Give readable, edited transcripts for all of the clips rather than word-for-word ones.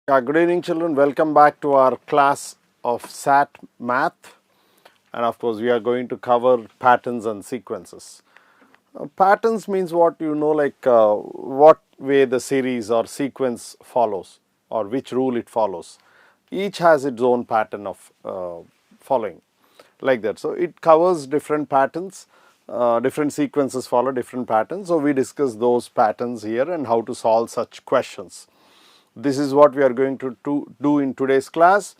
Good evening children, welcome back to our class of SAT Math, and of course we are going to cover patterns and sequences. Patterns means what like what way the series or sequence follows or which rule it follows. Each has its own pattern of following like that. So it covers different patterns, different sequences follow different patterns. So we discuss those patterns here and how to solve such questions. This is what we are going to do in today's class.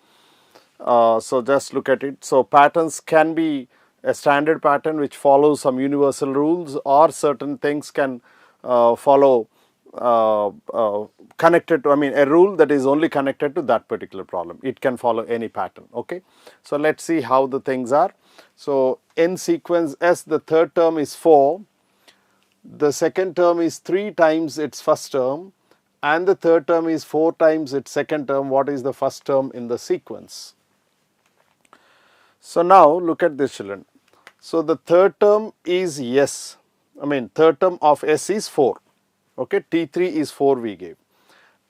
So just look at it. So patterns can be a standard pattern which follows some universal rules, or certain things can follow connected to, a rule that is only connected to that particular problem. It can follow any pattern. Okay. So let's see how the things are. So in sequence S, the third term is 4, the second term is 3 times its first term, and the third term is 4 times its second term. What is the first term in the sequence? So now look at this children. So the third term is S, third term of S is 4, okay, T3 is 4 we gave,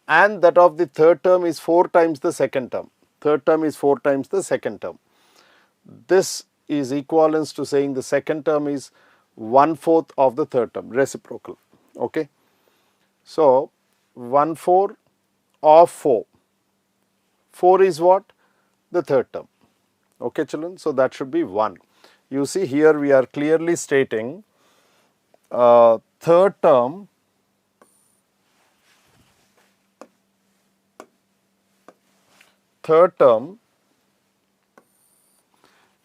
and that of the third term is 4 times the second term, third term is 4 times the second term. This is equivalence to saying the second term is 1/4 of the third term, reciprocal, okay. So 1/4 of 4, 4 is what? The third term, okay children. So that should be 1. You see here we are clearly stating third term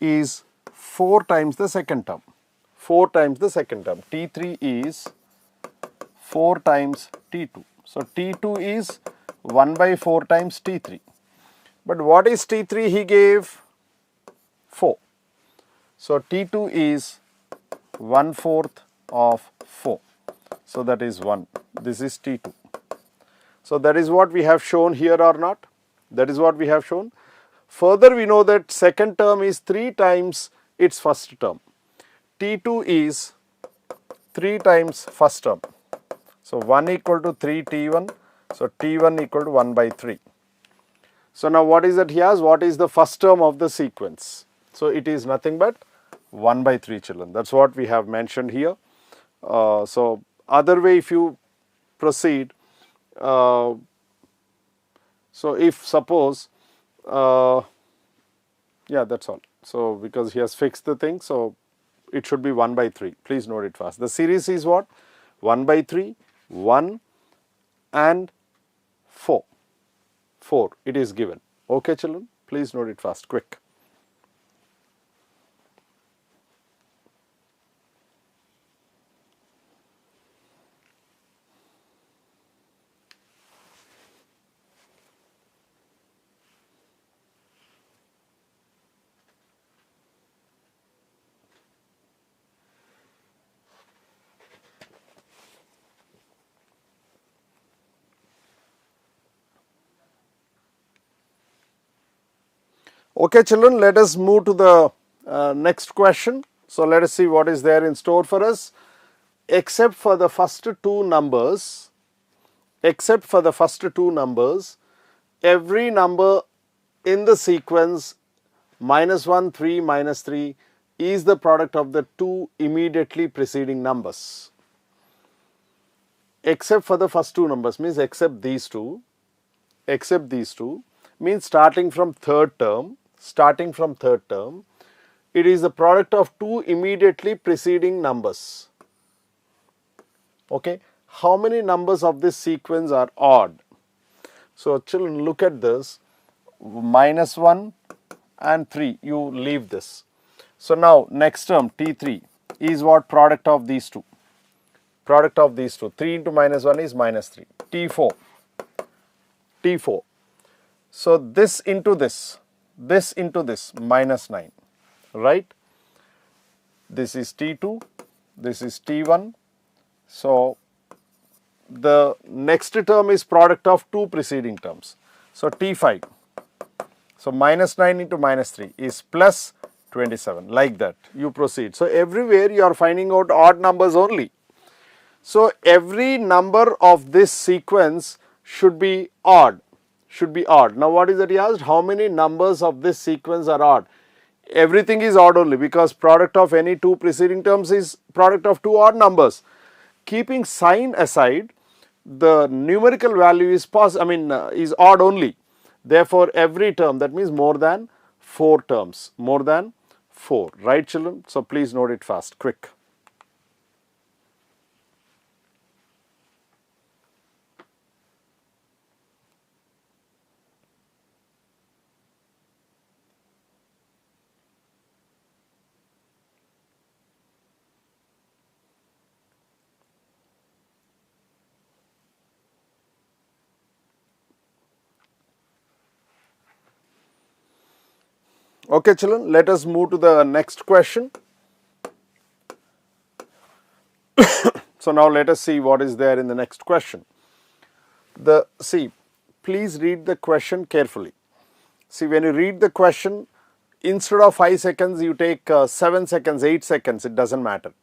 is 4 times the second term, 4 times the second term. T3 is 4 times T2. So T2 is 1/4 times T3. But what is T3 he gave? 4. So T2 is 1/4 of 4. So that is 1. This is T2. So that is what we have shown here or not? That is what we have shown. Further we know that second term is 3 times its first term. T2 is 3 times first term. So 1 equal to 3 T1. So T1 equal to 1/3. So now what is that he has? What is the first term of the sequence? So it is nothing but 1/3 children. That's what we have mentioned here. So other way if you proceed, so if suppose, yeah, that's all. So because he has fixed the thing, so it should be 1/3. Please note it fast. The series is what? 1/3, 1 and 4. 4 it is given. Okay children, please note it fast, quick. Okay children, let us move to the next question. So let us see what is there in store for us. Except for the first two numbers, every number in the sequence -1, 3, -3 is the product of the two immediately preceding numbers. Except for the first two numbers means except these two means starting from third term, it is the product of two immediately preceding numbers. Okay, how many numbers of this sequence are odd? So children, look at this, -1 and 3, you leave this. So now next term T3 is what? Product of these two. 3 into -1 is -3. T4. So this into this, -9, right? This is T2, this is T1. So the next term is product of two preceding terms. So T5. So -9 into -3 is +27, like that you proceed. So everywhere you are finding out odd numbers only. So every number of this sequence should be odd, should be odd. Now what is that he asked? How many numbers of this sequence are odd? Everything is odd only, because product of any two preceding terms is product of two odd numbers. Keeping sign aside, the numerical value is is odd only. Therefore, every term, that means more than 4 terms, more than 4, right children? So please note it fast, quick. Okay children, let us move to the next question. So now let us see what is there in the next question. Please read the question carefully. See, when you read the question, instead of 5 seconds, you take 7 seconds, 8 seconds, it doesn't matter.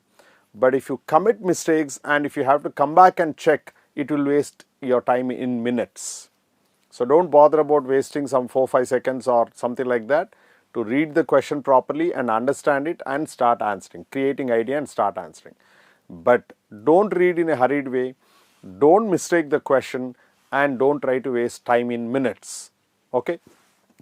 But if you commit mistakes and if you have to come back and check, it will waste your time in minutes. So don't bother about wasting some 4-5 seconds or something like that to read the question properly and understand it and start answering, creating idea and start answering. But don't read in a hurried way, don't mistake the question, and don't try to waste time in minutes. Okay?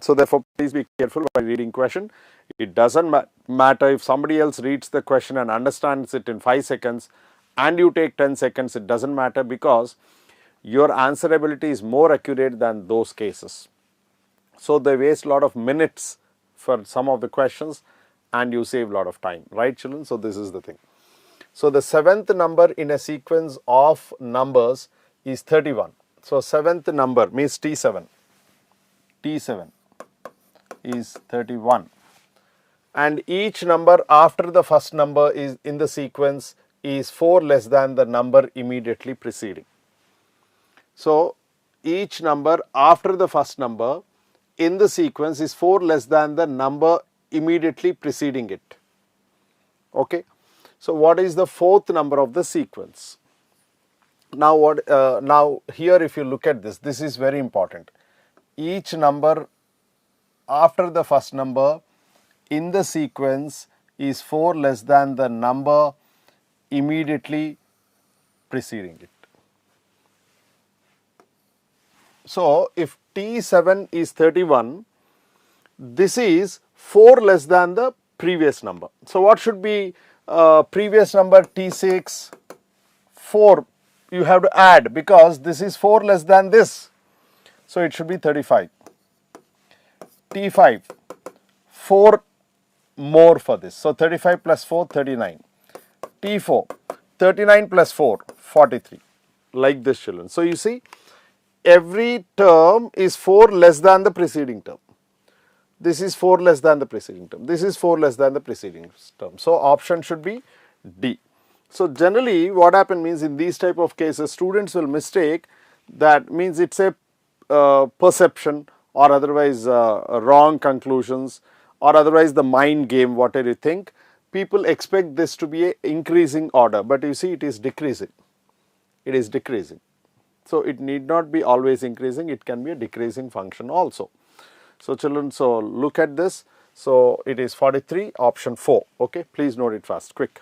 So therefore, please be careful while reading question. It doesn't matter if somebody else reads the question and understands it in 5 seconds and you take 10 seconds, it doesn't matter, because your answerability is more accurate than those cases. So they waste a lot of minutes for some of the questions and you save a lot of time, right children? So this is the thing. So the 7th number in a sequence of numbers is 31. So 7th number means T7. T7 is 31. And each number after the first number is in the sequence is 4 less than the number immediately preceding. So each number after the first number in the sequence is 4 less than the number immediately preceding it. Okay. So what is the 4th number of the sequence? Now now here if you look at this, this is very important. Each number after the first number in the sequence is 4 less than the number immediately preceding it. So if T7 is 31, this is 4 less than the previous number. So what should be previous number? T6, 4 you have to add, because this is 4 less than this. So it should be 35. T5, 4 more for this. So 35 plus 4, 39. T4, 39 plus 4, 43. Like this children. So you see, every term is 4 less than the preceding term. This is 4 less than the preceding term. This is 4 less than the preceding term. So option should be D. So generally what happens means in these type of cases, students will mistake that, means it's a perception or otherwise wrong conclusions or otherwise the mind game, whatever you think. People expect this to be a increasing order, but you see it is decreasing. It is decreasing. So it need not be always increasing, it can be a decreasing function also. So children, so look at this. So it is 43, option 4. Okay, please note it fast, quick.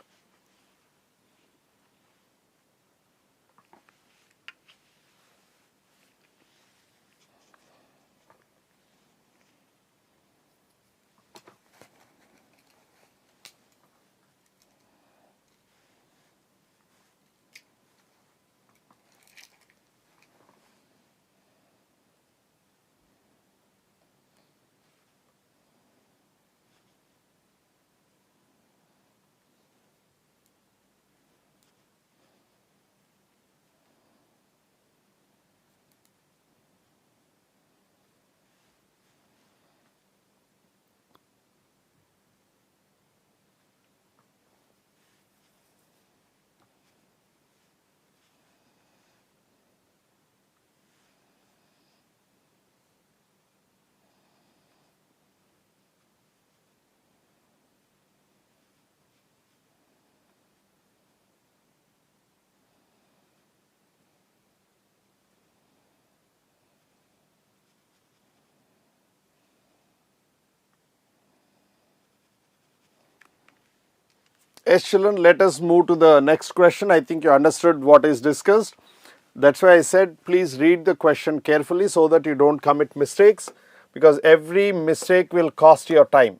Yes, children, let us move to the next question. I think you understood what is discussed. That's why I said please read the question carefully so that you don't commit mistakes, because every mistake will cost your time.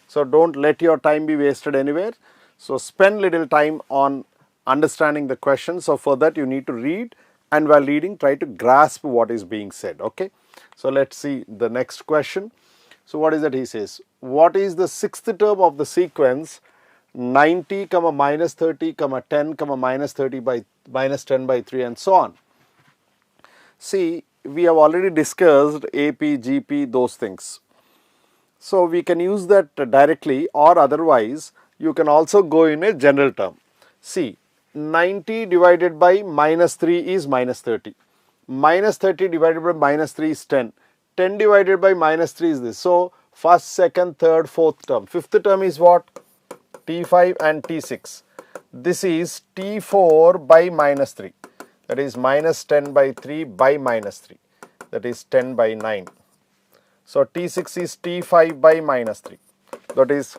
So don't let your time be wasted anywhere. So spend little time on understanding the question. So for that you need to read, and while reading try to grasp what is being said. Okay. So let's see the next question. So what is that he says? What is the sixth term of the sequence 90, minus 30, 10, minus 30 by minus 10 by 3 and so on? See, we have already discussed AP, GP, those things. So we can use that directly, or otherwise you can also go in a general term. See, 90 divided by minus 3 is minus 30. Minus 30 divided by minus 3 is 10. 10 divided by minus 3 is this. So first, second, third, fourth term. Fifth term is what? T5 and T6. This is T4 by minus 3. That is minus 10 by 3 by minus 3. That is 10 by 9. So T6 is T5 by minus 3. That is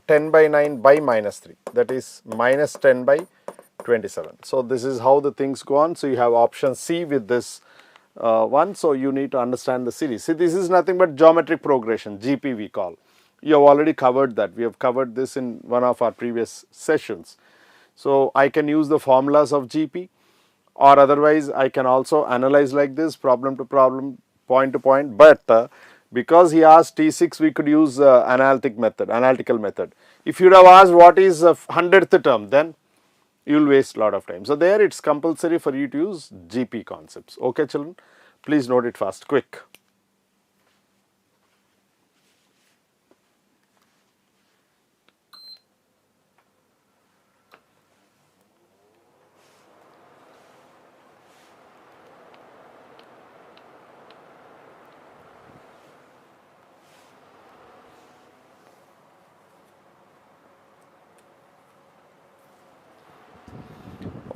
10 by 9 by minus 3. That is minus 10 by 27. So this is how the things go on. So you have option C with this one. So you need to understand the series. See, this is nothing but geometric progression, GP we call. You have already covered that. We have covered this in one of our previous sessions. So I can use the formulas of GP, or otherwise I can also analyze like this, problem to problem, point to point. But because he asked T6, we could use analytical method. If you would have asked what is 100th term, then you will waste a lot of time. So there it's compulsory for you to use GP concepts. Okay, children, please note it fast, quick.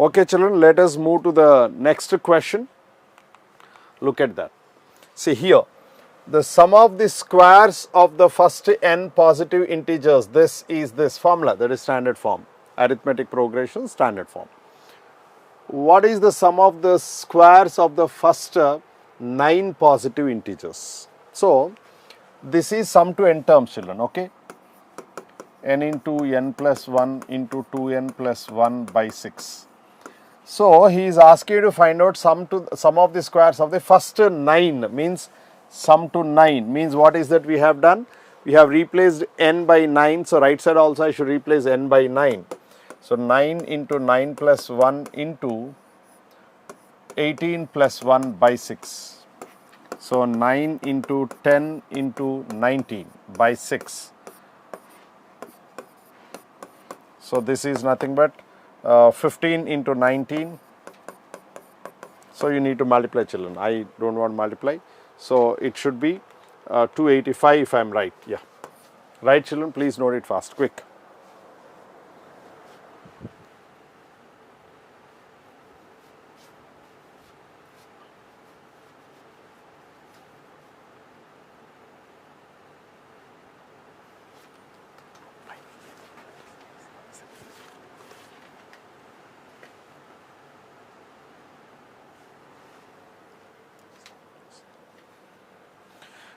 Okay, children, let us move to the next question. Look at that. See here, the sum of the squares of the first n positive integers. This is this formula, that is standard form, arithmetic progression standard form. What is the sum of the squares of the first 9 positive integers? So this is sum to n terms, children. Okay, n into n plus 1 into 2n plus 1 by 6. So he is asking you to find out sum of the squares of the first 9, means sum to 9 means what is that we have done? We have replaced n by 9. So right side also I should replace n by 9. So 9 into 9 plus 1 into 18 plus 1 by 6. So 9 into 10 into 19 by 6. So this is nothing but 15 into 19. So you need to multiply, children. I don't want to multiply. So it should be 285 if I am right. Yeah. Right, children? Please note it fast, quick.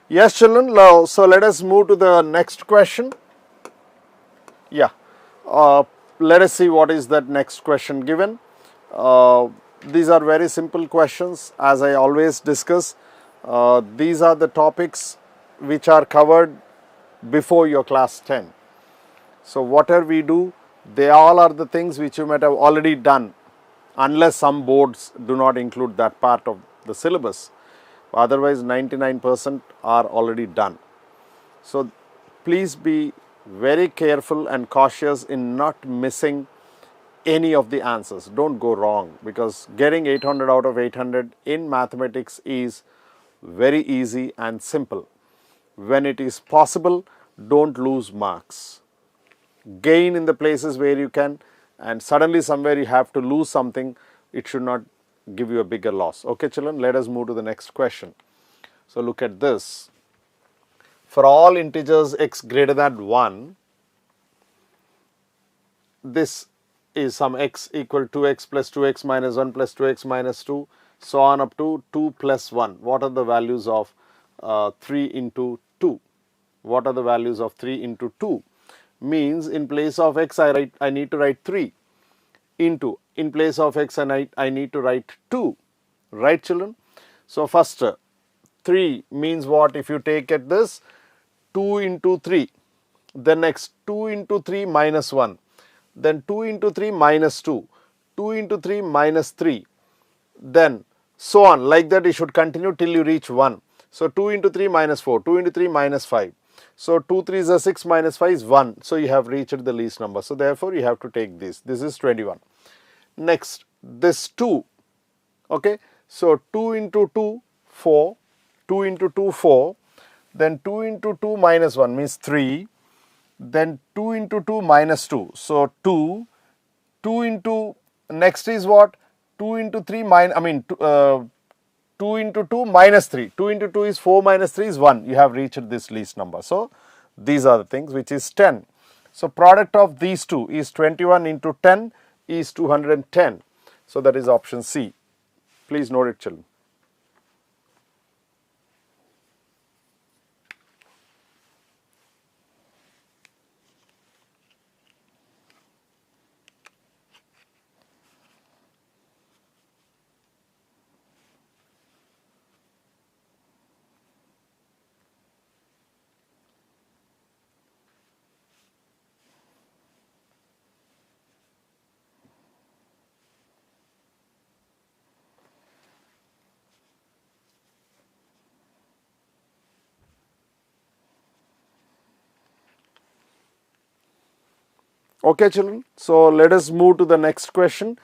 Yes, children. Now, so let us move to the next question. Yeah. Let us see what is that next question given. These are very simple questions, as I always discuss. These are the topics which are covered before your class 10. So whatever we do, they all are the things which you might have already done, unless some boards do not include that part of the syllabus. Otherwise 99% are already done. So please be very careful and cautious in not missing any of the answers. Don't go wrong, because getting 800 out of 800 in mathematics is very easy and simple. When it is possible, don't lose marks. Gain in the places where you can, and suddenly somewhere you have to lose something, it should not give you a bigger loss. Okay, children, let us move to the next question. So look at this. For all integers x greater than 1, this is some x equal to 2x plus 2x minus 1 plus 2x minus 2, so on up to 2 plus 1. What are the values of 3 into 2? What are the values of 3 into 2? Means in place of x I need to write 3 into, in place of x and I need to write 2, right children? So first 3 means what? If you take at this 2 into 3, then next 2 into 3 minus 1, then 2 into 3 minus 2, 2 into 3 minus 3, then so on, like that it should continue till you reach 1. So 2 into 3 minus 4, 2 into 3 minus 5. So 2 3s are 6 minus 5 is 1. So you have reached the least number. So therefore you have to take this. This is 21. Next, this 2. Okay. So 2 into 2, 4. 2 into 2, 4. Then 2 into 2 minus 1 means 3. Then 2 into 2 minus 2. So 2. 2 into, next is what? 2 into 3 minus, 2 into 2 minus 3. 2 into 2 is 4 minus 3 is 1. You have reached this least number. So these are the things, which is 10. So product of these two is 21 into 10 is 210. So that is option C. Please note it, children. Okay, children. So let us move to the next question.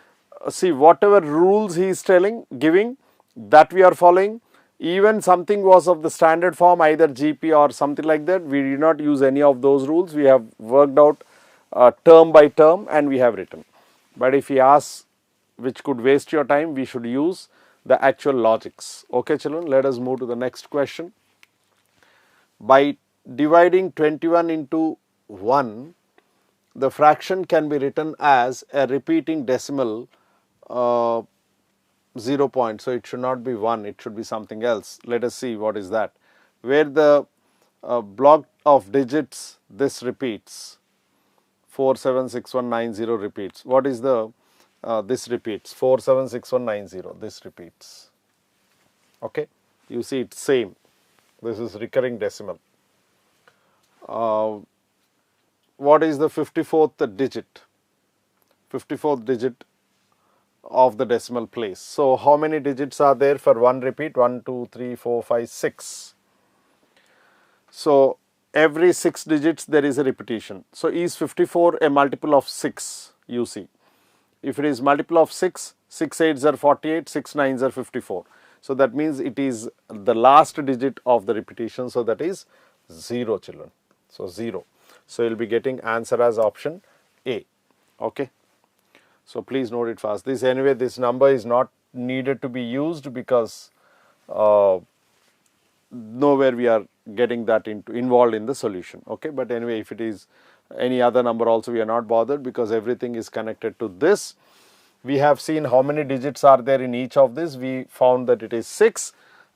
See, whatever rules he is giving, that we are following. Even something was of the standard form, either GP or something like that, we did not use any of those rules. We have worked out term by term and we have written. But if he asks which could waste your time, we should use the actual logics. Okay, children. Let us move to the next question. By dividing 21 into 1, the fraction can be written as a repeating decimal 0 point. So it should not be 1, it should be something else. Let us see what is that. Where the block of digits, this repeats, 476190 repeats. What is the, this repeats, 476190, this repeats. Okay, you see it's same, this is recurring decimal. What is the 54th digit? 54th digit of the decimal place. So how many digits are there for one repeat? 1, 2, 3, 4, 5, 6. So every 6 digits there is a repetition. So is 54 a multiple of 6? You see, if it is multiple of 6, 6 8s are 48, 6 9s are 54. So that means it is the last digit of the repetition. So that is 0, children. So 0. So you will be getting answer as option A. Okay. So please note it fast. This anyway, this number is not needed to be used because nowhere we are getting that involved in the solution. Okay. But anyway, if it is any other number also, we are not bothered because everything is connected to this. We have seen how many digits are there in each of this. We found that it is 6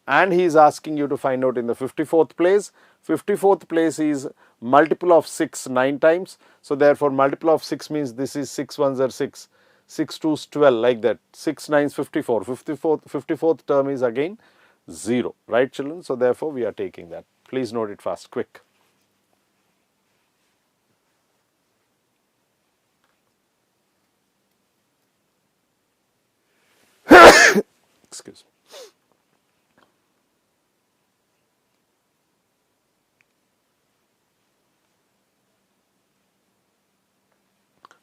and he is asking you to find out in the 54th place. 54th place is multiple of 6 9 times. So therefore multiple of 6 means this is 6 1s are 6, 6 2s 12, like that, 6 9s 54. 54th term is again 0, right children? So therefore we are taking that. Please note it fast, quick. Excuse me.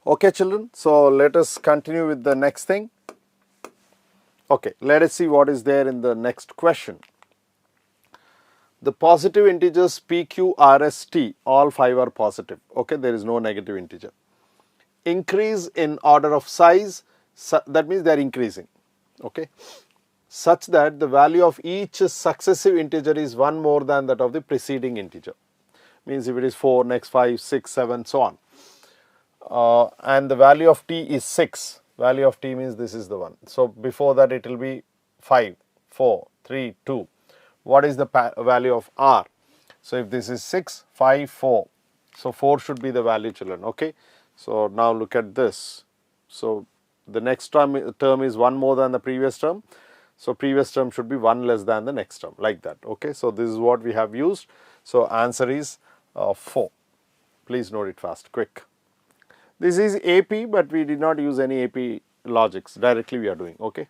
Okay, children. So let us continue with the next thing. Okay, let us see what is there in the next question. The positive integers p, q, r, s, t, all 5 are positive. Okay, there is no negative integer. Increase in order of size, that means they are increasing. Okay, such that the value of each successive integer is 1 more than that of the preceding integer. Means if it is 4, next 5, 6, 7, so on. and the value of t is 6. Value of t means this is the one. So before that it will be 5, 4, 3, 2. What is the value of r? So if this is 6, 5, 4. So 4 should be the value, children. Okay. So now look at this. So the next term is 1 more than the previous term. So previous term should be 1 less than the next term, like that. Okay. So this is what we have used. So answer is 4. Please note it fast, quick. This is AP, but we did not use any AP logics. Directly we are doing. Okay.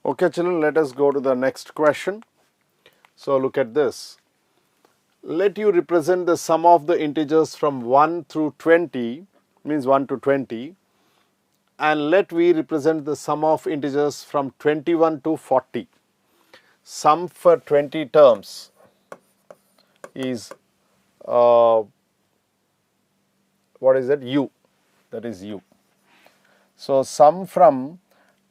Okay, children, let us go to the next question. So look at this. Let you represent the sum of the integers from 1 through 20, means 1 to 20, and let we represent the sum of integers from 21 to 40. Sum for 20 terms is what is that? U. That is U. So sum from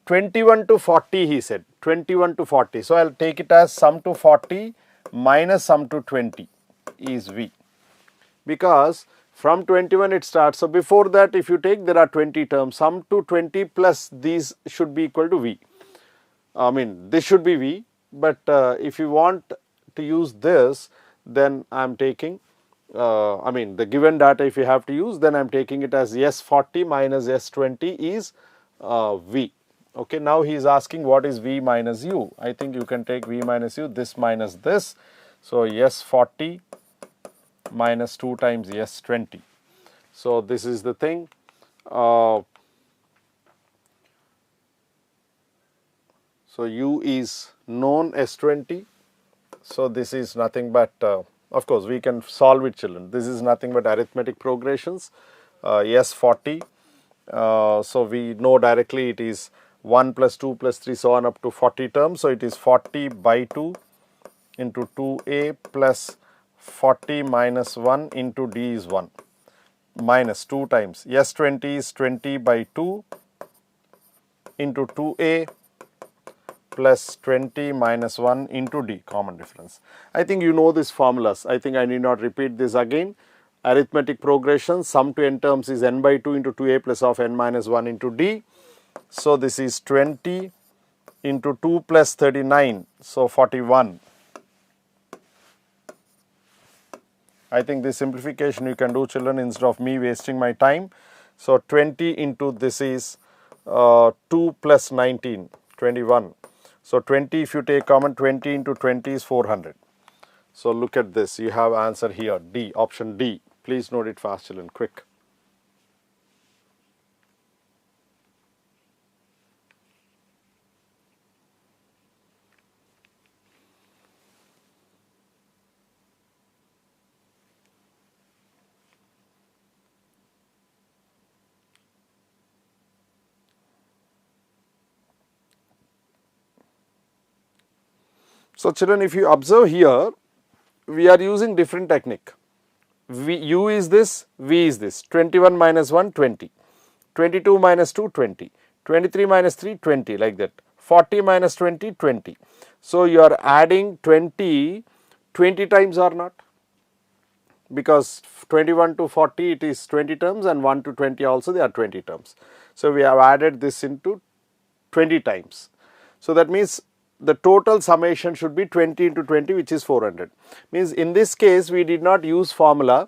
21 to 40, he said, 21 to 40. So I'll take it as sum to 40 minus sum to 20 is V, because from 21 it starts. So before that, if you take, there are 20 terms, sum to 20 plus these should be equal to V. I mean, this should be V, but if you want to use this, then I am taking, I mean, the given data if you have to use, then I am taking it as S40 minus S20 is V. Okay, now he is asking what is V minus U. I think you can take V minus U, this minus this. So S40 minus 2 times S20. So this is the thing. So U is known, S20. So this is nothing but, of course, we can solve it, children. This is nothing but arithmetic progressions. S40. So we know directly it is 1 plus 2 plus 3, so on up to 40 terms. So it is 40 by 2 into 2a plus 40 minus 1 into d is 1 minus 2 times S20 is 20 by 2 into 2a plus 20 minus 1 into d, common difference. I think you know these formulas. I think I need not repeat this again. Arithmetic progression, sum to n terms is n by 2 into 2a plus of n minus 1 into d. So this is 20 into 2 plus 39, so 41. I think this simplification you can do, children, instead of me wasting my time. So 20 into this is 2 plus 19, 21. So 20, if you take common, 20 into 20 is 400. So look at this, you have answer here, D, option D. Please note it fast, children, quick. So children, if you observe here, we are using different technique. U is this, V is this, 21 minus 1, 20, 22 minus 2, 20, 23 minus 3, 20, like that, 40 minus 20, 20. So you are adding 20 times or not? Because 21 to 40 it is 20 terms and 1 to 20 also they are 20 terms. So we have added this into 20 times. So that means the total summation should be 20 into 20, which is 400. Means in this case we did not use formula,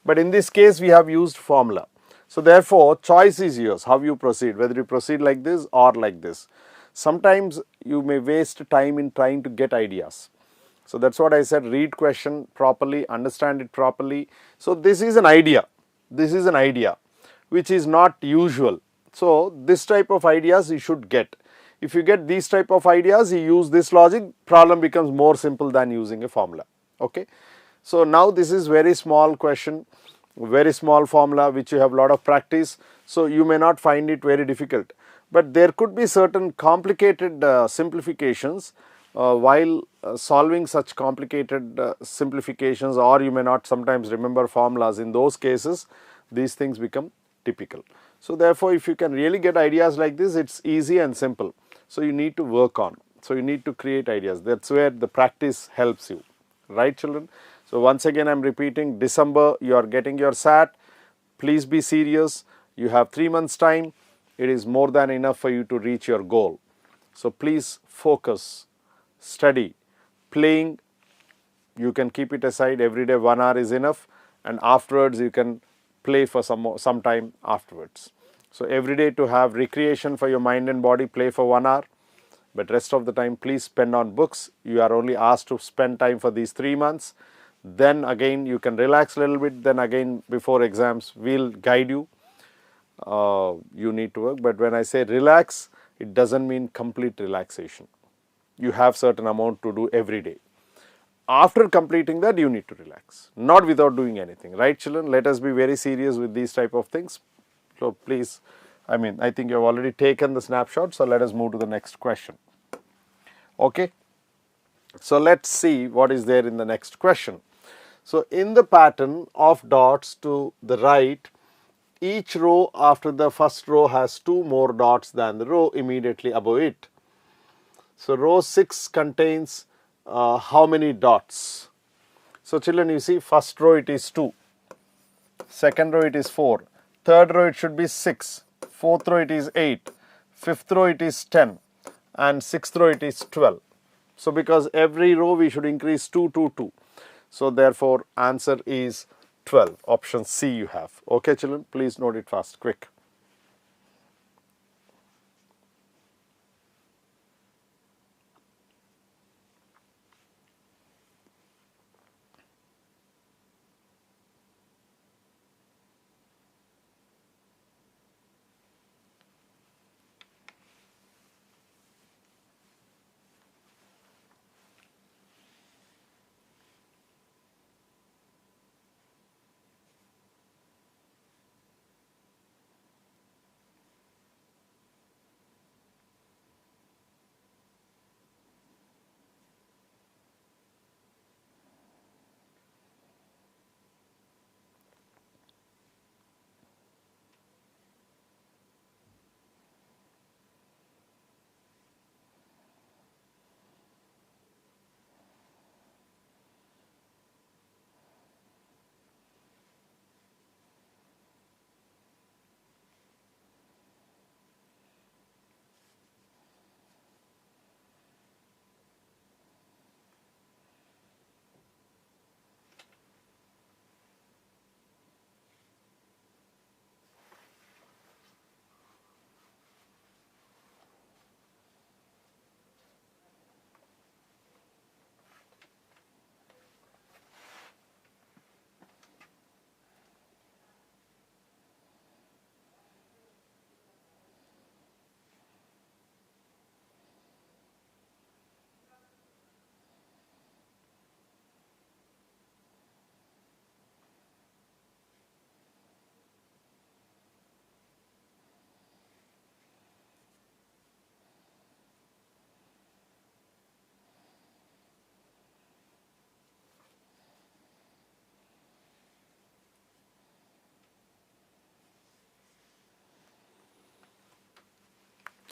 but in this case we have used formula. So therefore choice is yours, how you proceed, whether you proceed like this or like this. Sometimes you may waste time in trying to get ideas. So that's what I said, read question properly, understand it properly. So this is an idea, which is not usual. So this type of ideas you should get. If you get these type of ideas, you use this logic, problem becomes more simple than using a formula. Okay. So now this is very small question, very small formula which you have lot of practice. So you may not find it very difficult, but there could be certain complicated simplifications while solving such complicated simplifications, or you may not sometimes remember formulas. In those cases, these things become typical. So therefore, if you can really get ideas like this, it's easy and simple. So you need to work on. So you need to create ideas. That's where the practice helps you, right, children? So once again, I'm repeating, December you are getting your SAT. Please be serious. You have 3 months time. It is more than enough for you to reach your goal. So please focus, study. Playing, you can keep it aside every day. 1 hour is enough, and afterwards you can play for some time afterwards. So every day to have recreation for your mind and body, play for 1 hour, but rest of the time please spend on books. You are only asked to spend time for these 3 months. Then again you can relax a little bit. Then again before exams we'll guide you. You need to work, but when I say relax, it doesn't mean complete relaxation. You have certain amount to do every day. After completing that, you need to relax, not without doing anything, right, children? Let us be very serious with these type of things. So please, I think you have already taken the snapshot, so let us move to the next question. Okay. So let's see what is there in the next question. So in the pattern of dots to the right, each row after the first row has 2 more dots than the row immediately above it. So row 6 contains how many dots? So children, you see, first row it is 2, second row it is 4, third row it should be 6, fourth row it is 8, fifth row it is 10, and sixth row it is 12. So because every row we should increase 2, 2, 2. So therefore answer is 12. Option C you have. Okay children, please note it fast, quick.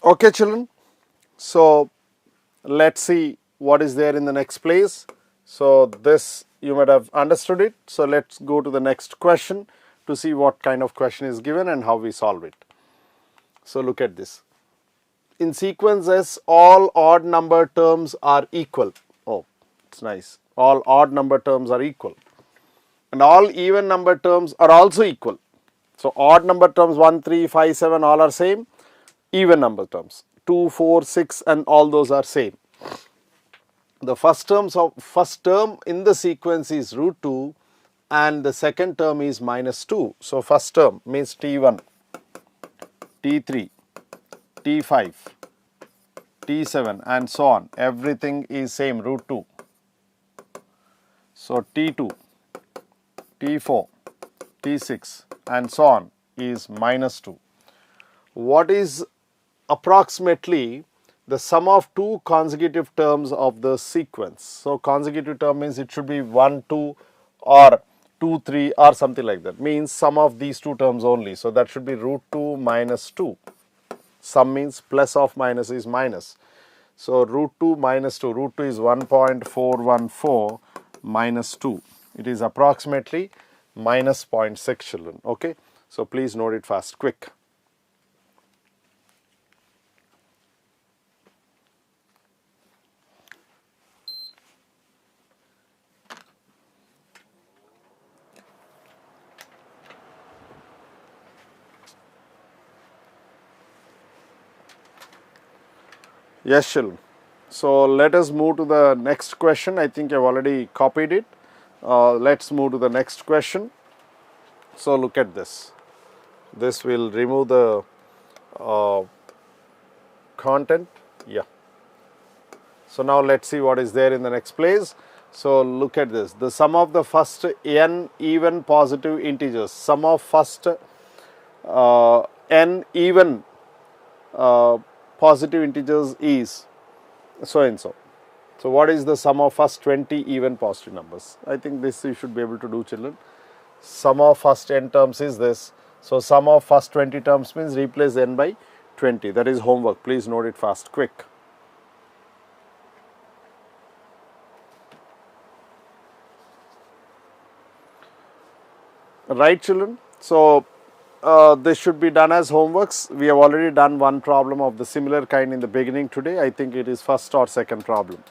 Okay children, so let's see what is there in the next place. So this you might have understood it. So let's go to the next question to see what kind of question is given and how we solve it. So look at this. In sequence S, all odd number terms are equal. Oh, it's nice. All odd number terms are equal. And all even number terms are also equal. So odd number terms 1, 3, 5, 7 all are same. Even number terms 2, 4, 6 and all those are same. The first term in the sequence is root 2 and the second term is minus 2. So first term means T1. T3, T5, T7 and so on, everything is same, root 2. So T2, T4, T6 and so on is minus 2. What is approximately the sum of two consecutive terms of the sequence? So consecutive term means it should be 1, 2 or 2, 3 or something like that. Means sum of these two terms only. So that should be root 2 minus 2. Sum means plus of minus is minus. So root 2 minus 2, root 2 is 1.414 minus 2. It is approximately minus 0.6 children. Okay. So please note it fast, quick. Yes, children. So let us move to the next question. I think I've already copied it. Let's move to the next question. So look at this. This will remove the content. Yeah. So now let's see what is there in the next place. So look at this. The sum of the first n even positive integers. Sum of first n even positive integers is so and so. So what is the sum of first 20 even positive numbers? I think this you should be able to do, children. Sum of first n terms is this. So sum of first 20 terms means replace n by 20. That is homework. Please note it fast, quick. Right, children? So this should be done as homeworks. We have already done one problem of the similar kind in the beginning today. I think it is first or second problem.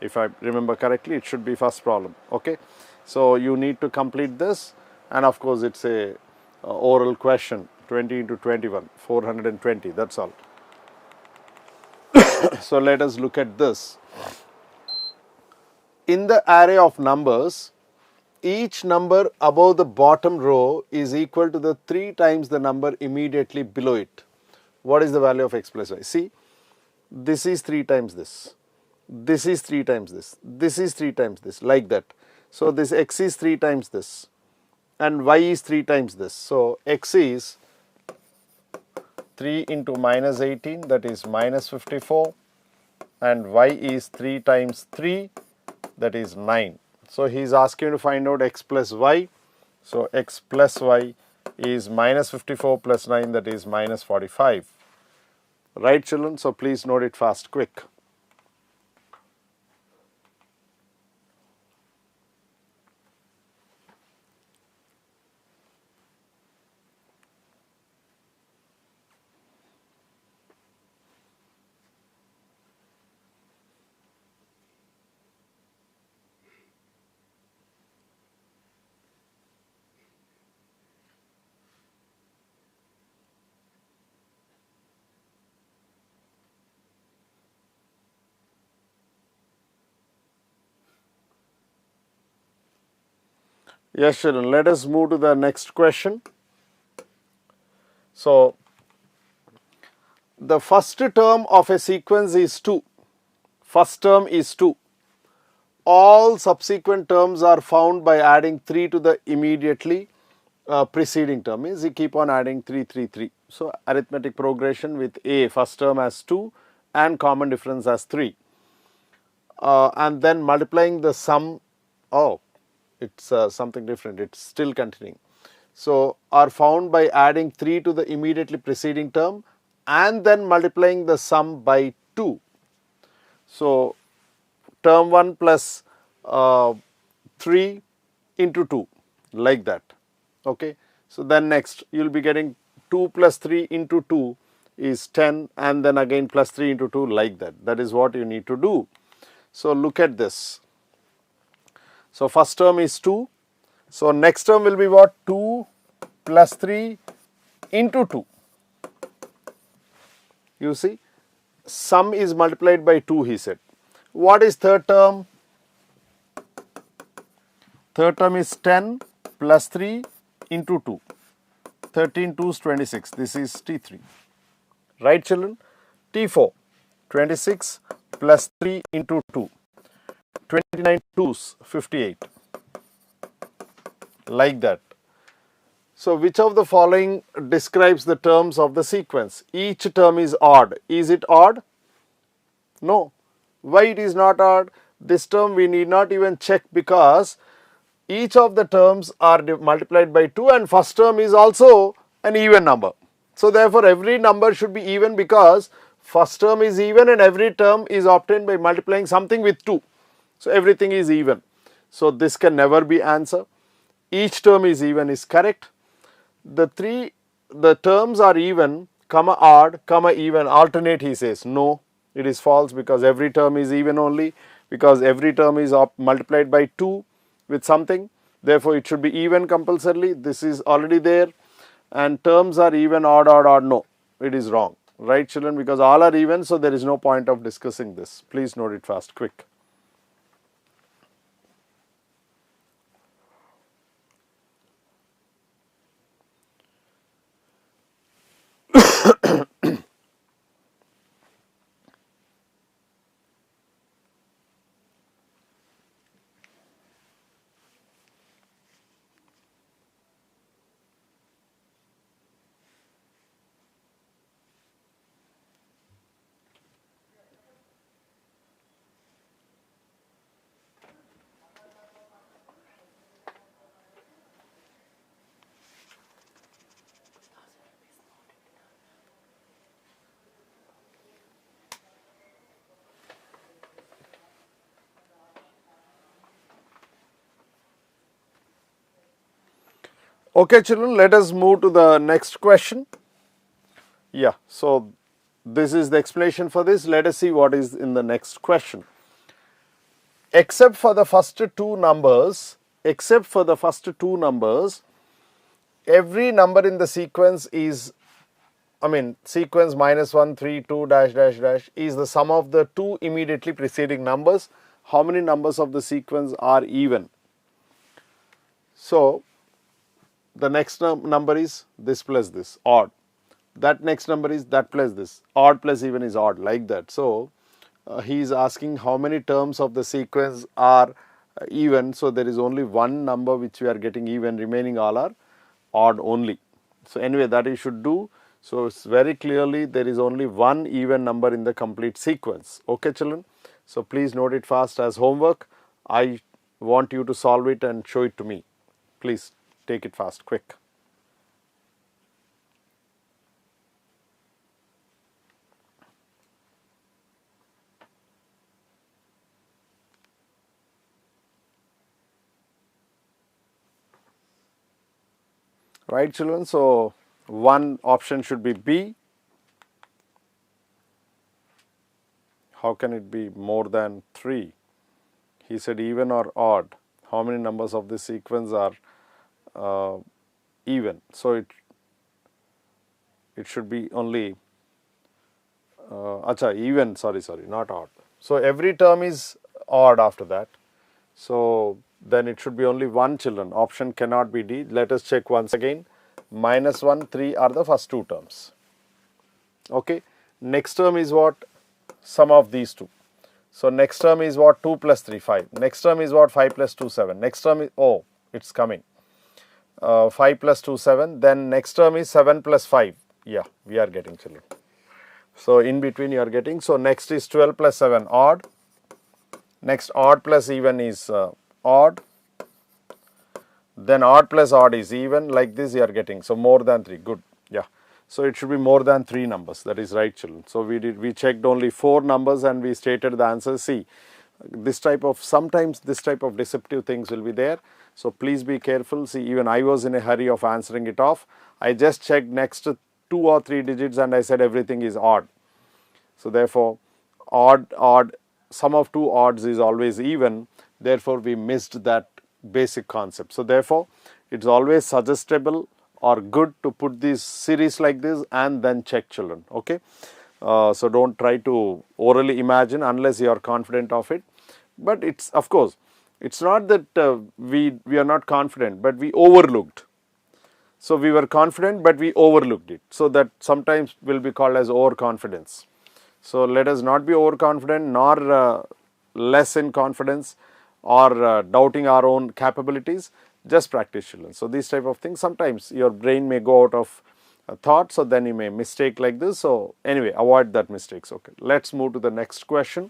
If I remember correctly, it should be first problem. Okay. So you need to complete this, and of course it's a oral question, 20 into 21, 420. That's all. So let us look at this. In the array of numbers, each number above the bottom row is equal to the 3 times the number immediately below it. What is the value of x plus y? See, this is 3 times this. This is 3 times this. This is 3 times this, like that. So this x is 3 times this and y is 3 times this. So x is 3 into minus 18, that is minus 54, and y is 3 times 3, that is 9. So he is asking to find out x plus y. So x plus y is minus 54 plus 9, that is minus 45. Right, children? So please note it fast, quick. Yes, children, let us move to the next question. So, the first term of a sequence is 2. First term is 2. All subsequent terms are found by adding 3 to the immediately preceding term. Means you keep on adding 3, 3, 3. So, arithmetic progression with A, first term as 2 and common difference as 3. And then multiplying the sum, it's something different, it's still continuing. So, are found by adding 3 to the immediately preceding term and then multiplying the sum by 2. So, term 1 plus 3 into 2, like that. Okay. So, then next you will be getting 2 plus 3 into 2 is 10, and then again plus 3 into 2, like that. That is what you need to do. So, look at this. So, first term is 2. So, next term will be what? 2 plus 3 into 2. You see, sum is multiplied by 2, he said. What is third term? Third term is 10 plus 3 into 2. 13 2 is 26. This is T3. right children? T4, 26 plus 3 into 2, 29 twos, 58, like that. So which of the following describes the terms of the sequence? Each term is odd. Is it odd? No. Why it is not odd? This term we need not even check because each of the terms are multiplied by 2 and first term is also an even number. So therefore every number should be even because first term is even and every term is obtained by multiplying something with 2. So everything is even. So this can never be answer. Each term is even is correct. The terms are even, comma odd, comma even, alternate he says. No, it is false because every term is even only because every term is multiplied by 2 with something. Therefore, it should be even compulsorily. This is already there. And terms are even, odd, odd, odd. No, it is wrong. Right children, because all are even, so there is no point of discussing this. Please note it fast, quick. Okay children, let us move to the next question. Yeah, so this is the explanation for this. Let us see what is in the next question. Except for the first two numbers, every number in the sequence is, sequence -1, 3, 2, dash, dash, dash is the sum of the two immediately preceding numbers. How many numbers of the sequence are even? So, the next number is this plus this, odd. That next number is that plus this, odd plus even is odd, like that. So, he is asking how many terms of the sequence are even. So, there is only one number which we are getting even, remaining all are odd only. So, anyway, that you should do. So, it's very clearly there is only one even number in the complete sequence. Okay, children. So, please note it fast as homework. I want you to solve it and show it to me. Please take it fast, quick. Right children, so one option should be B. How can it be more than 3? He said even or odd. How many numbers of this sequence are even? So it should be only even, sorry, not odd. So every term is odd after that. So then it should be only one children. Option cannot be D. Let us check once again. -1, 3 are the first two terms. Okay. Next term is what? Sum of these two. So next term is what? 2 plus 3, 5. Next term is what? 5 plus 2, 7. Next term is, oh, it's coming. 5 plus 2, 7. Then next term is 7 plus 5. Yeah, we are getting children. So in between you are getting. So next is 12 plus 7, odd. Next odd plus even is odd. Then odd plus odd is even, like this you are getting. So more than 3, good. Yeah. So it should be more than 3 numbers. That is right, children. So we checked only 4 numbers and we stated the answer. See, sometimes this type of deceptive things will be there. So please be careful. See, even I was in a hurry of answering it off. I just checked next 2 or 3 digits and I said everything is odd. So therefore, odd, sum of two odds is always even. Therefore, we missed that basic concept. So therefore, it's always suggestible or good to put this series like this and then check, children. Okay. So don't try to orally imagine unless you are confident of it. But it's, of course, it's not that we are not confident, but we overlooked. So we were confident, but we overlooked it. So that sometimes will be called as overconfidence. So let us not be overconfident nor less in confidence or doubting our own capabilities. Just practice, children. So these type of things, sometimes your brain may go out of thought, so then you may mistake like this. So anyway, avoid that mistakes. Okay, let's move to the next question.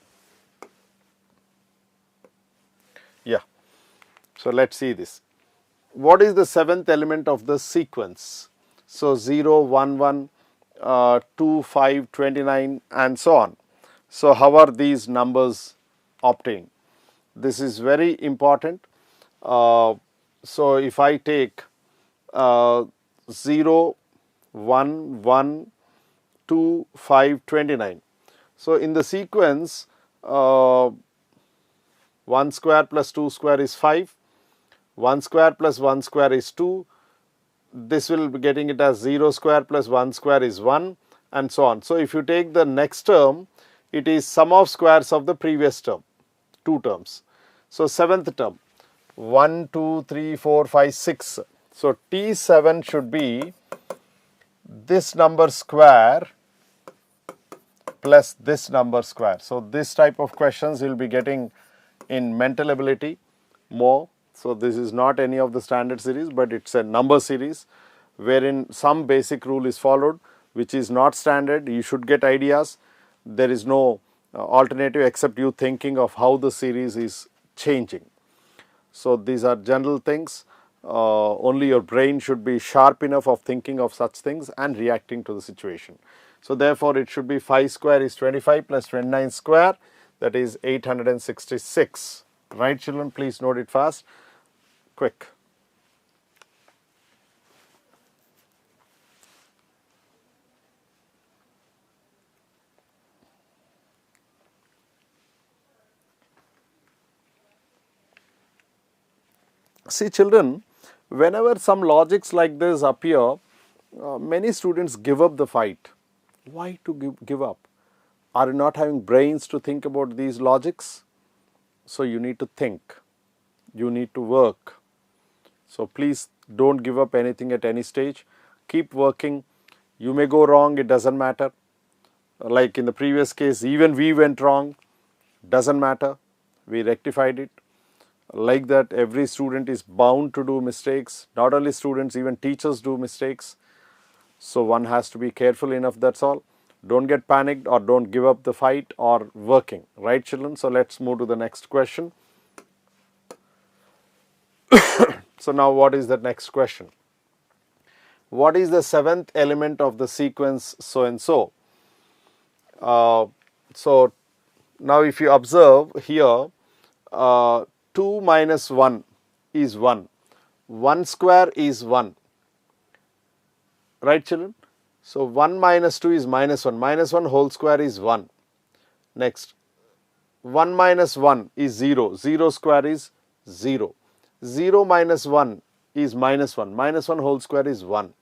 Yeah. So let's see this. What is the seventh element of the sequence? So 0, 1, 1, 2, 5, 29 and so on. So how are these numbers obtained? This is very important. So if I take 0, 1, 1, 2, 5, 29. So in the sequence 1 square plus 2 square is 5. 1 square plus 1 square is 2, this will be getting it as 0 square plus 1 square is 1 and so on. So if you take the next term, it is sum of squares of the previous term, 2 terms. So seventh term, 1, 2, 3, 4, 5, 6. So T7 should be this number square plus this number square. So this type of questions you will be getting in mental ability more. So this is not any of the standard series, but it's a number series wherein some basic rule is followed, which is not standard. You should get ideas. There is no alternative except you thinking of how the series is changing. So these are general things. Only your brain should be sharp enough of thinking of such things and reacting to the situation. So therefore it should be 5 square is 25 plus 29 square, that is 866. Right, children? Please note it fast. Quick. See, children, whenever some logics like this appear, many students give up the fight. Why to give up? Are you not having brains to think about these logics? So you need to think. You need to work. So please don't give up anything at any stage. Keep working. You may go wrong, it doesn't matter. Like in the previous case, even we went wrong, doesn't matter. We rectified it. Like that, every student is bound to do mistakes. Not only students, even teachers do mistakes. So one has to be careful enough, that's all. Don't get panicked or don't give up the fight or working. Right, children? So let's move to the next question. So now what is the next question? What is the seventh element of the sequence so and so? So now if you observe here, 2 minus 1 is 1. 1 square is 1. Right, children? So 1 minus 2 is minus 1. Minus 1 whole square is 1. Next, 1 minus 1 is 0. 0 square is 0. 0 minus 1 is minus 1. Minus 1 whole square is 1.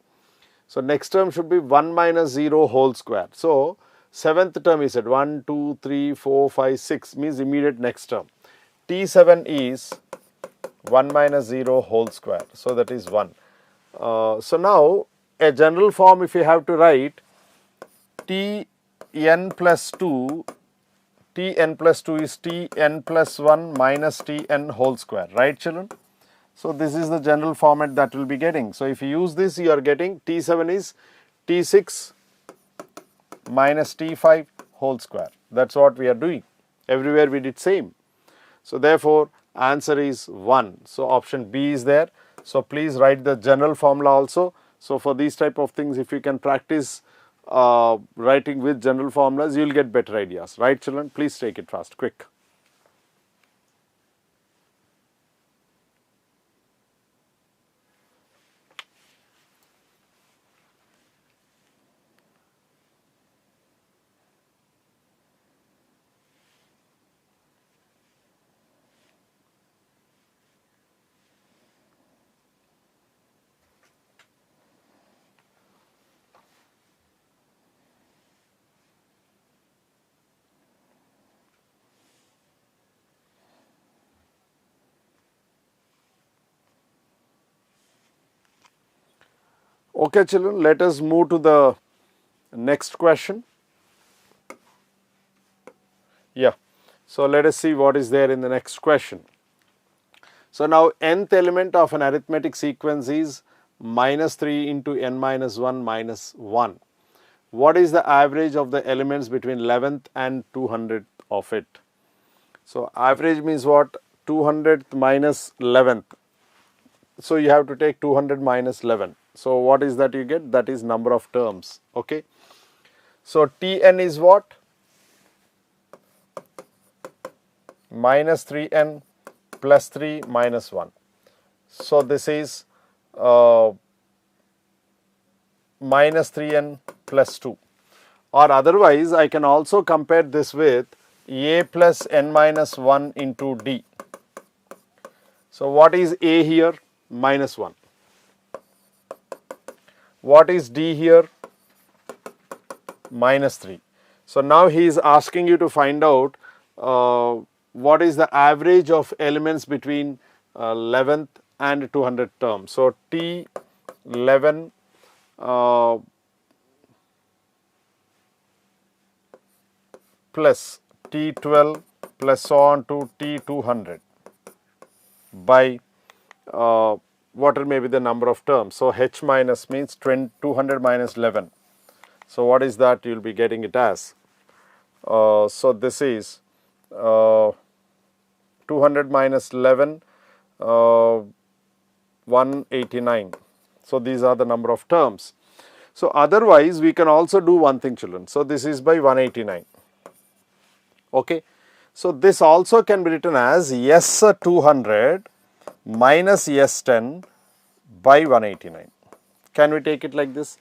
So next term should be 1 minus 0 whole square. So seventh term is at 1, 2, 3, 4, 5, 6 means immediate next term. T7 is 1 minus 0 whole square. So that is 1. So now a general form, if you have to write, Tn plus 2, Tn plus 2 is Tn plus 1 minus Tn whole square. Right, children? So this is the general format that will be getting. So if you use this, you are getting T7 is T6 minus T5 whole square. That's what we are doing. Everywhere we did same. So therefore answer is 1. So option B is there. So please write the general formula also. So for these type of things, if you can practice writing with general formulas, you will get better ideas. Right, children? Please take it fast, quick. Okay children, let us move to the next question. Yeah, so let us see what is there in the next question. So now nth element of an arithmetic sequence is minus 3 into n minus 1 minus 1. What is the average of the elements between 11th and 200th of it? So average means what? 200th minus 11th. So you have to take 200 minus 11. So what is that you get? That is number of terms. Okay. So Tn is what? Minus 3n plus 3 minus 1. So this is minus 3n plus 2. Or otherwise I can also compare this with a plus n minus 1 into d. So what is a here? Minus 1. What is d here? Minus 3. So now he is asking you to find out what is the average of elements between 11th and 200th term. So T11 plus T12 plus so on to T200 by whatever may be the number of terms. So H minus means 200 minus 11. So what is that? You will be getting it as. So this is 200 minus 11, 189. So these are the number of terms. So otherwise we can also do one thing children. So this is by 189. Okay. So this also can be written as S200 minus S10 by 189. Can we take it like this?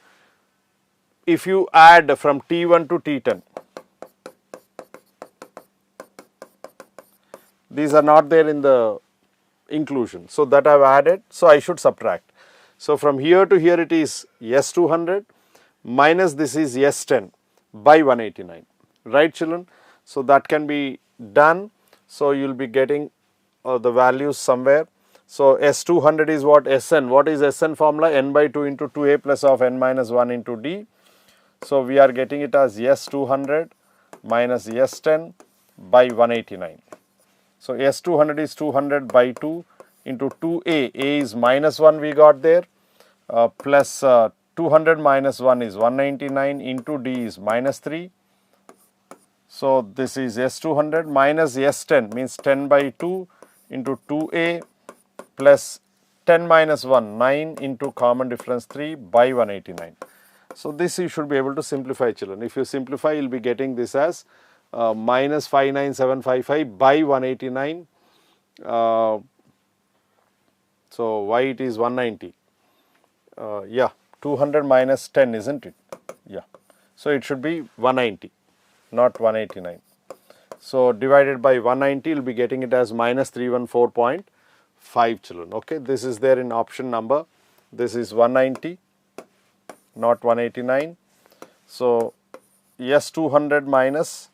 If you add from T1 to T10, these are not there in the inclusion. So that I have added, so I should subtract. So from here to here it is S200 minus this is S10 by 189. Right children? So that can be done. So you will be getting the values somewhere. So S200 is what? Sn. What is Sn formula? N by 2 into 2a plus of n minus 1 into d. So we are getting it as S200 minus S10 by 189. So S200 is 200 by 2 into 2a. A is minus 1 we got there, plus 200 minus 1 is 199 into d is minus 3. So this is S200 minus S10 means 10 by 2 into 2a plus 10 minus 1 9 into common difference 3 by 189. So this you should be able to simplify children. If you simplify you will be getting this as minus 59755 by 189. So why it is 190? Yeah, 200 minus 10 isn't it? Yeah. So it should be 190, not 189. So divided by 190 you will be getting it as minus 314.5 children. Okay, this is there in option number. This is 190, not 189. So S200 minus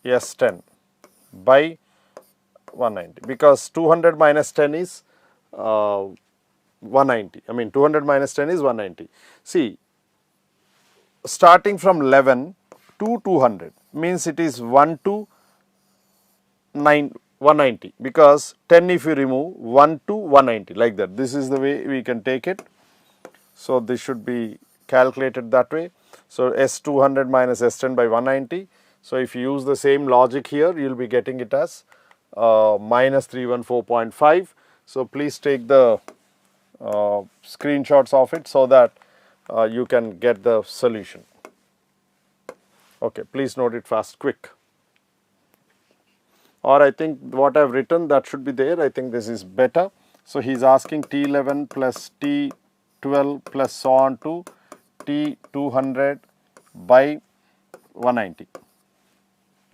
S10 by 190, because 200 minus 10 is 190. I mean 200 minus 10 is 190. See, starting from 11 to 200 means it is 1 to 190, because 10 if you remove 1 to 190 like that. This is the way we can take it. So this should be calculated that way. So S200 minus S10 by 190. So if you use the same logic here, you will be getting it as minus 314.5. So please take the screenshots of it so that you can get the solution. Okay, please note it fast, quick. Or I think what I have written that should be there. I think this is better. So he is asking T11 plus T12 plus so on to T200 by 190.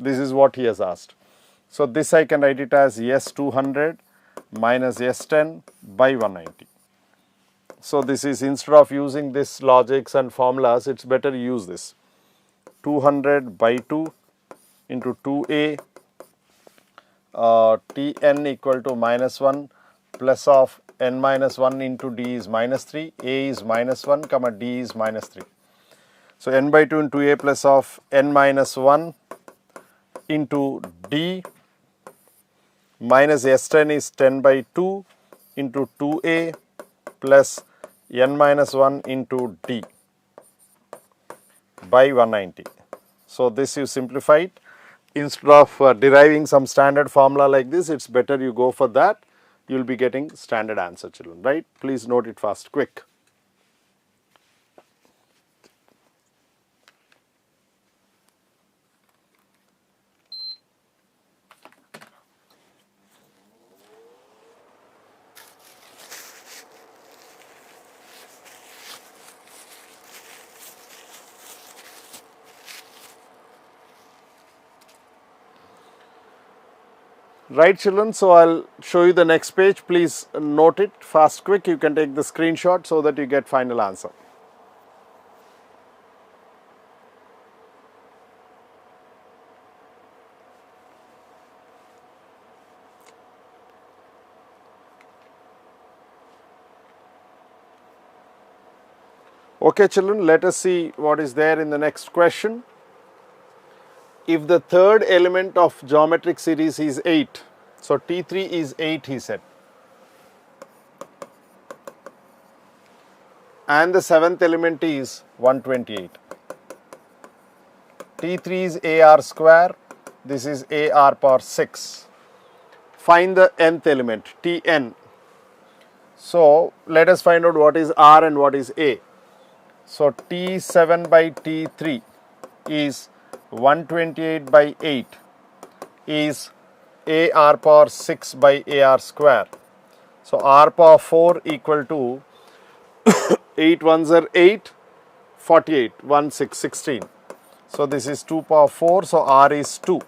This is what he has asked. So this I can write it as S200 minus S10 by 190. So this is, instead of using this logics and formulas, it's better use this. 200 by 2 into 2a Tn equal to minus 1 plus of n minus 1 into d is minus 3, a is minus 1, comma d is minus 3. So n by 2 into a plus of n minus 1 into d minus S10 is 10 by 2 into 2a plus n minus 1 into d by 190. So this you simplify it. Instead of deriving some standard formula like this, it's better you go for that. You will be getting standard answer, children, right? Please note it fast, quick. Right, children, so I'll show you the next page. Please note it fast, quick. You can take the screenshot so that you get final answer. Okay, children, let us see what is there in the next question. If the third element of geometric series is 8, so T3 is 8, he said, and the seventh element is 128. T3 is AR square, this is AR power 6. Find the nth element, Tn. So let us find out what is R and what is A. So T7 by T3 is 128 by 8 is AR power 6 by AR square. So R power 4 equal to 8 ones are 8, 48, 1 6, 16. So this is 2 power 4, so R is 2.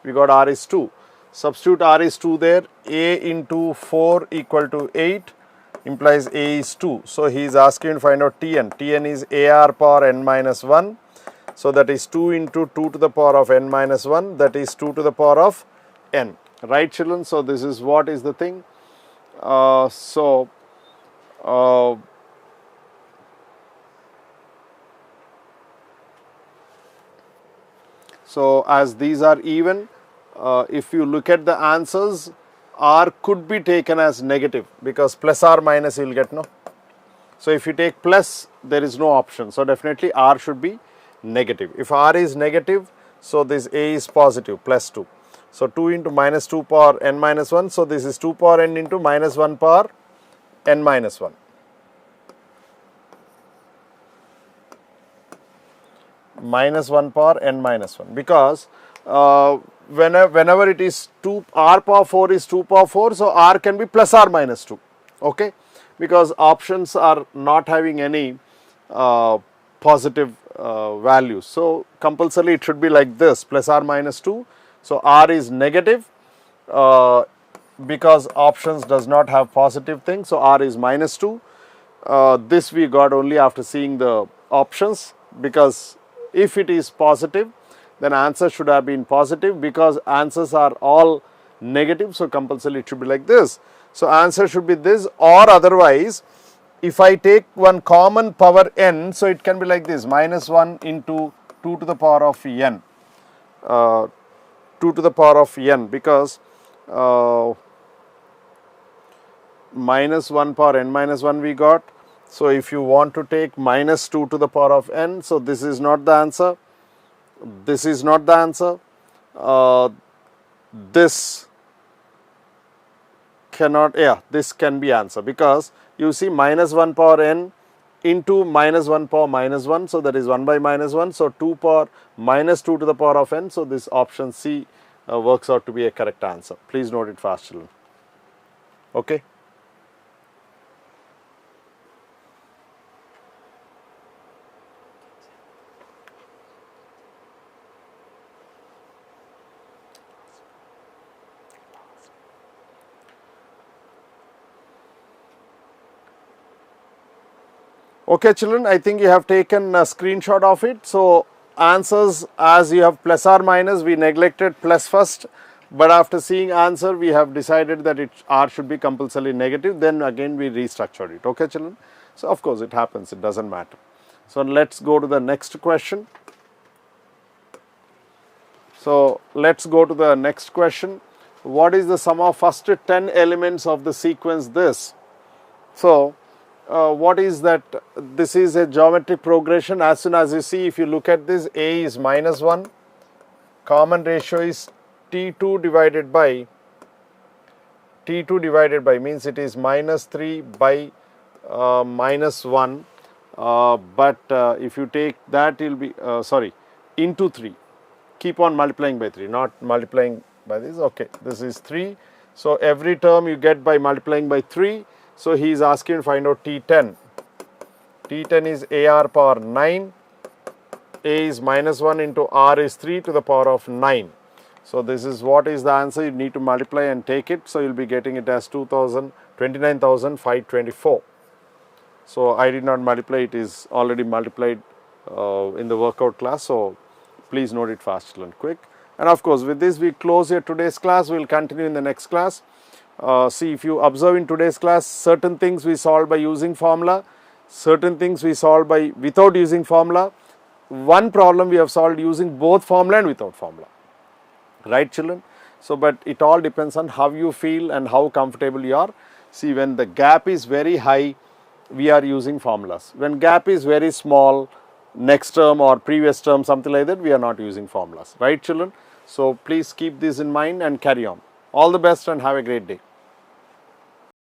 We got R is 2. Substitute R is 2 there. A into 4 equal to 8 implies A is 2. So he is asking to find out Tn. Tn is AR power n minus 1. So that is 2 into 2 to the power of n minus 1, that is 2 to the power of n. Right, children? So this is what is the thing. So as these are even, if you look at the answers, R could be taken as negative because plus or minus you will get, no. So if you take plus, there is no option. So definitely R should be negative. If R is negative, so this A is positive, plus 2. So 2 into minus 2 power n minus 1. So this is 2 power n into minus 1 power n minus 1. Minus 1 power n minus 1, because whenever it is 2, R power 4 is 2 power 4, so R can be plus or minus 2, okay, because options are not having any positive values. So compulsorily it should be like this, plus or minus 2. So R is negative because options does not have positive things, so R is minus 2. This we got only after seeing the options, because if it is positive, then answer should have been positive, because answers are all negative, so compulsorily it should be like this. So answer should be this, or otherwise if I take one common power n, so it can be like this, minus 1 into 2 to the power of n, 2 to the power of n, because minus 1 power n minus 1 we got. So if you want to take minus 2 to the power of n, so this is not the answer, this is not the answer, this cannot, yeah, this can be answer, because you see minus 1 power n into minus 1 power minus 1, so that is 1 by minus 1, so 2 power minus 2 to the power of n, so this option C works out to be a correct answer. Please note it fast, children. Okay. Okay, children, I think you have taken a screenshot of it. So answers, as you have plus or minus, we neglected plus first, but after seeing answer we have decided that r should be compulsorily negative, then again we restructured it. Okay children. So of course it happens, it doesn't matter. So let's go to the next question. So let's go to the next question. What is the sum of first 10 elements of the sequence this? So what is that? This is a geometric progression. As soon as you see, if you look at this, a is -1, common ratio is T2 divided by means it is -3 by -1, but if you take that, it will be into 3. Keep on multiplying by 3, not multiplying by this. Okay, this is 3. So every term you get by multiplying by 3. So he is asking to find out T10. T10 is AR power 9. A is -1 into R is 3 to the power of 9. So this is what is the answer. You need to multiply and take it. So you will be getting it as 29,524. So I did not multiply, it is already multiplied in the workout class. So please note it fast children, quick. And of course with this we close here today's class. We will continue in the next class. See, if you observe in today's class, certain things we solve by using formula, certain things we solve by without using formula. One problem we have solved using both formula and without formula. Right children? So, but it all depends on how you feel and how comfortable you are. See, when the gap is very high, we are using formulas. When gap is very small, next term or previous term, something like that, we are not using formulas. Right children? So please keep this in mind and carry on. All the best and have a great day.